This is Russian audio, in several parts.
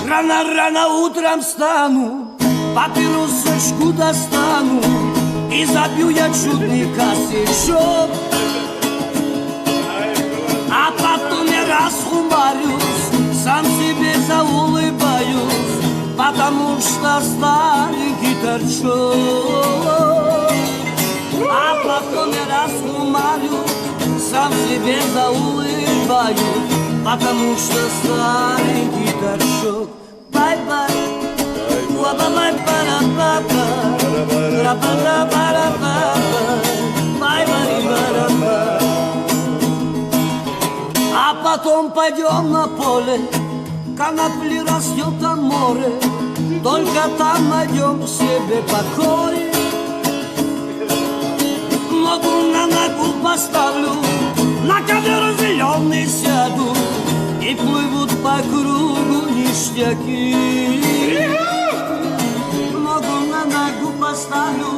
Рано-рано утром встану, папиросочку достану и забью я чудный косячок. А потом я расхумарюсь, сам себе заулыбаюсь, потому что старенький торчок. А потом я расхумарюсь, сам себе заулыбаюсь, потому что старенький торчок. Бай-бай, уа-ба-бай-ба-ра-ба-ба, ра-ба-ра-ба-ра-ба-ба, бай-бай-ба-ра-ба. А потом пойдем на поле, конопли растет там море, только там найдем себе покой. Ногу на ногу поставлю, на ковер зеленый сяду, и плывут по кругу ништяки. Ногу на ногу поставлю,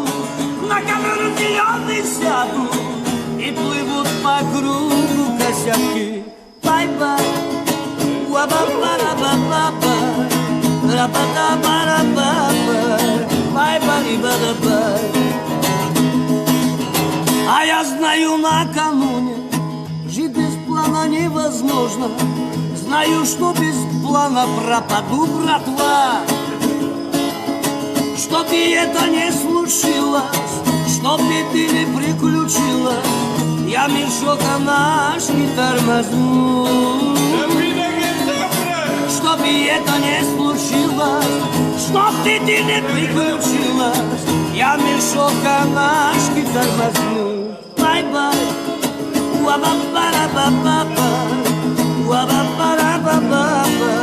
на ковер зеленый сяду, и плывут по кругу косяки. Бай-бай, уа-ба-ба-ра-ба-ба-ба, ра-ба-да-ба-ра-ба-ба, бай-бай-ба-да-бай. А я знаю, накануне жить без плана невозможно. Знаю, что без плана пропаду, братва. Чтоб и это не случилось, чтоб и ты не приключилась, я мешок наш не тормозну. Чтоб и это не случилось, чтоб и ты не приключилась, я мешок наш не тормозну. Бай-бай, уа-ба-ба-ра-ба-ба-ба, уа-ба-ба-ра-ба-ба-ба.